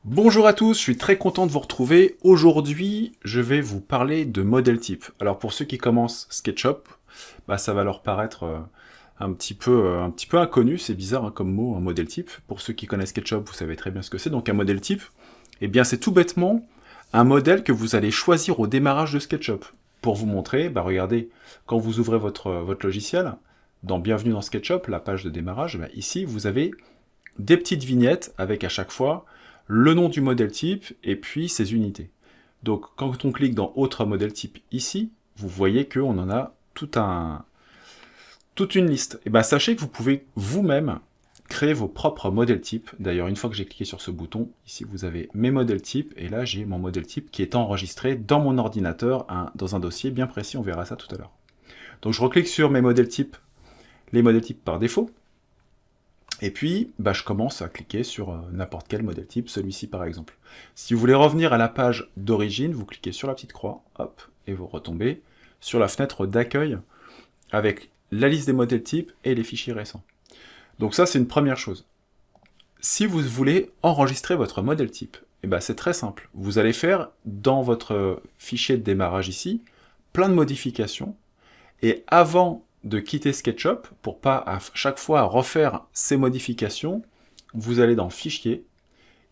Bonjour à tous, je suis très content de vous retrouver. Aujourd'hui, je vais vous parler de modèle type. Alors pour ceux qui commencent SketchUp, ça va leur paraître un petit peu inconnu, c'est bizarre hein, comme mot, un modèle type. Pour ceux qui connaissent SketchUp, vous savez très bien ce que c'est. Donc un modèle type, eh bien c'est tout bêtement un modèle que vous allez choisir au démarrage de SketchUp. Pour vous montrer, regardez, quand vous ouvrez votre logiciel, dans Bienvenue dans SketchUp, la page de démarrage, ici vous avez des petites vignettes avec à chaque fois le nom du modèle type et puis ses unités. Donc quand on clique dans Autre modèle type ici, vous voyez qu'on en a toute une liste. Et sachez que vous pouvez vous-même créer vos propres modèles types. D'ailleurs, une fois que j'ai cliqué sur ce bouton, ici vous avez mes modèles types, et là j'ai mon modèle type qui est enregistré dans mon ordinateur, dans un dossier bien précis, on verra ça tout à l'heure. Donc je reclique sur mes modèles types, les modèles types par défaut, et puis, je commence à cliquer sur n'importe quel modèle type, celui-ci par exemple. Si vous voulez revenir à la page d'origine, vous cliquez sur la petite croix, hop, et vous retombez sur la fenêtre d'accueil avec la liste des modèles types et les fichiers récents. Donc ça, c'est une première chose. Si vous voulez enregistrer votre modèle type, c'est très simple. Vous allez faire dans votre fichier de démarrage ici, plein de modifications, et avant de quitter SketchUp, pour pas à chaque fois refaire ces modifications, vous allez dans Fichier,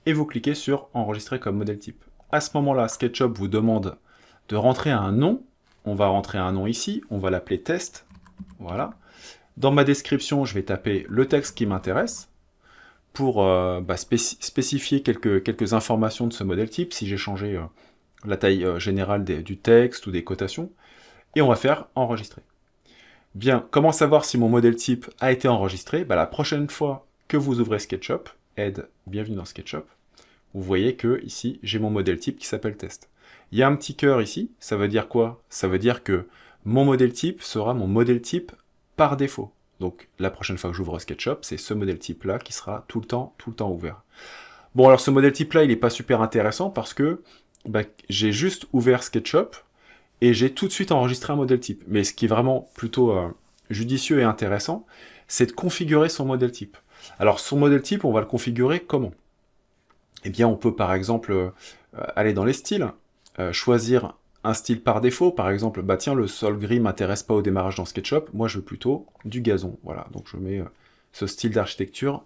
et vous cliquez sur Enregistrer comme modèle type. À ce moment-là, SketchUp vous demande de rentrer un nom. On va rentrer un nom ici, on va l'appeler test. Voilà. Dans ma description, je vais taper le texte qui m'intéresse pour spécifier quelques informations de ce modèle type, si j'ai changé la taille générale du texte ou des cotations. Et on va faire Enregistrer. Bien, comment savoir si mon modèle type a été enregistré? La prochaine fois que vous ouvrez SketchUp, Aide, bienvenue dans SketchUp, vous voyez que ici, j'ai mon modèle type qui s'appelle test. Il y a un petit cœur ici, ça veut dire quoi? Ça veut dire que mon modèle type sera mon modèle type par défaut. Donc la prochaine fois que j'ouvre SketchUp, c'est ce modèle type là qui sera tout le temps ouvert. Bon, alors ce modèle type là, il n'est pas super intéressant parce que j'ai juste ouvert SketchUp, et j'ai tout de suite enregistré un modèle type. Mais ce qui est vraiment plutôt judicieux et intéressant, c'est de configurer son modèle type. Alors son modèle type, on va le configurer comment? Eh bien, on peut par exemple aller dans les styles, choisir un style par défaut, par exemple, tiens, le sol gris m'intéresse pas au démarrage dans SketchUp, moi je veux plutôt du gazon, voilà, donc je mets ce style d'architecture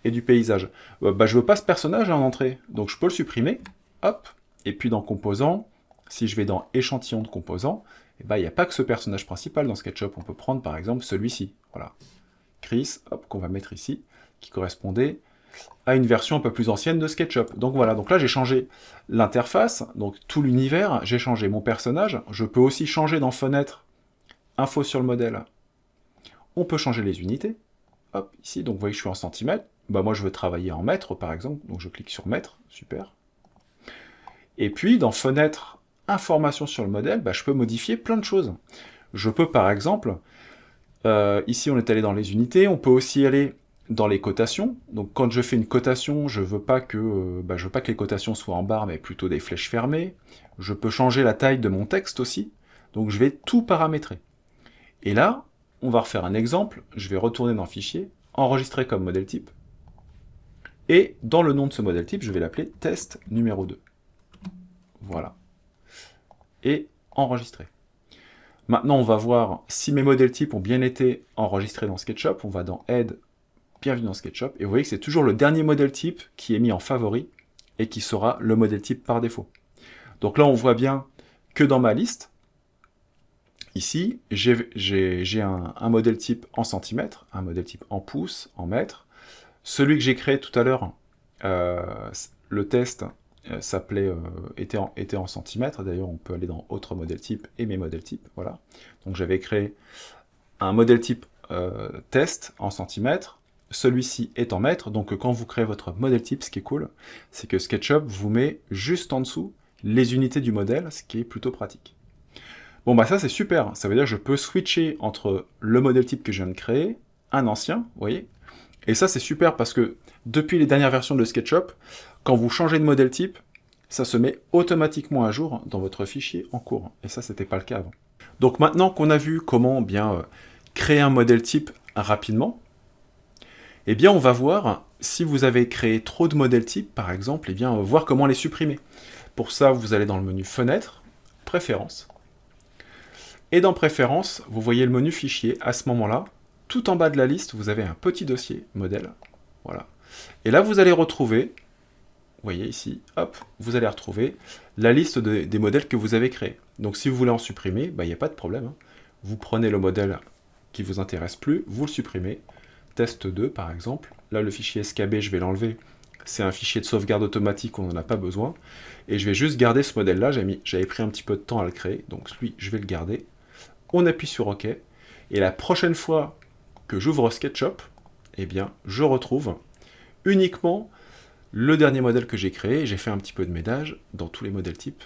et du paysage. Je veux pas ce personnage en entrée, donc je peux le supprimer, hop, et puis dans Composants, si je vais dans Échantillon de composants, il n'y a pas que ce personnage principal dans SketchUp, on peut prendre par exemple celui-ci, voilà, Chris, hop, qu'on va mettre ici, qui correspondait à une version un peu plus ancienne de SketchUp. Donc voilà, donc là j'ai changé l'interface, donc tout l'univers, j'ai changé mon personnage, je peux aussi changer dans Fenêtre, Info sur le modèle, on peut changer les unités, hop, ici, donc vous voyez que je suis en centimètres, moi je veux travailler en mètres par exemple, donc je clique sur mètres, super. Et puis dans Fenêtre, Information sur le modèle, je peux modifier plein de choses. Je peux par exemple, ici on est allé dans les unités, on peut aussi aller dans les cotations. Donc quand je fais une cotation, je veux pas que les cotations soient en barre, mais plutôt des flèches fermées. Je peux changer la taille de mon texte aussi. Donc je vais tout paramétrer. Et là, on va refaire un exemple. Je vais retourner dans Fichier, Enregistrer comme modèle type. Et dans le nom de ce modèle type, je vais l'appeler test numéro 2. Voilà. Et enregistrer. Maintenant, on va voir si mes modèles types ont bien été enregistrés dans SketchUp. On va dans Aide, bienvenue dans SketchUp. Et vous voyez que c'est toujours le dernier modèle type qui est mis en favori et qui sera le modèle type par défaut. Donc là, on voit bien que dans ma liste, ici, j'ai un modèle type en centimètres, un modèle type en pouces, en mètres. Celui que j'ai créé tout à l'heure, le test, était en centimètres. D'ailleurs, on peut aller dans Autre modèle type et Mes modèles types. Voilà. Donc j'avais créé un modèle type test en centimètres. Celui-ci est en mètres. Donc quand vous créez votre modèle type, ce qui est cool, c'est que SketchUp vous met juste en dessous les unités du modèle, ce qui est plutôt pratique. Bon, ça c'est super. Ça veut dire que je peux switcher entre le modèle type que je viens de créer, un ancien, vous voyez. Et ça c'est super parce que depuis les dernières versions de SketchUp, quand vous changez de modèle type, ça se met automatiquement à jour dans votre fichier en cours. Et ça, c'était pas le cas avant. Donc maintenant qu'on a vu comment créer un modèle type rapidement, eh bien on va voir si vous avez créé trop de modèles types, par exemple, eh bien on va voir comment les supprimer. Pour ça, vous allez dans le menu Fenêtre, Préférences. Et dans Préférences, vous voyez le menu Fichier. À ce moment-là, tout en bas de la liste, vous avez un petit dossier modèle. Voilà. Et là, vous allez retrouver, vous voyez ici, hop, vous allez retrouver la liste des modèles que vous avez créés. Donc si vous voulez en supprimer, il n'y a pas de problème, hein. Vous prenez le modèle qui vous intéresse plus, vous le supprimez. Test 2 par exemple. Là, le fichier SKB, je vais l'enlever. C'est un fichier de sauvegarde automatique, on n'en a pas besoin. Et je vais juste garder ce modèle-là. J'avais pris un petit peu de temps à le créer, donc lui, je vais le garder. On appuie sur OK. Et la prochaine fois que j'ouvre SketchUp, eh bien, je retrouve uniquement le dernier modèle que j'ai créé. J'ai fait un petit peu de ménage dans tous les modèles types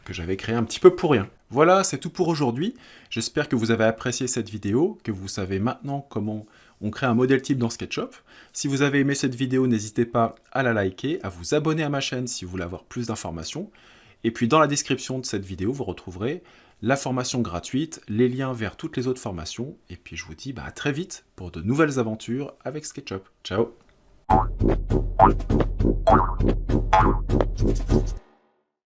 que j'avais créé un petit peu pour rien. Voilà, c'est tout pour aujourd'hui. J'espère que vous avez apprécié cette vidéo, que vous savez maintenant comment on crée un modèle type dans SketchUp. Si vous avez aimé cette vidéo, n'hésitez pas à la liker, à vous abonner à ma chaîne si vous voulez avoir plus d'informations. Et puis dans la description de cette vidéo, vous retrouverez la formation gratuite, les liens vers toutes les autres formations. Et puis je vous dis à très vite pour de nouvelles aventures avec SketchUp. Ciao!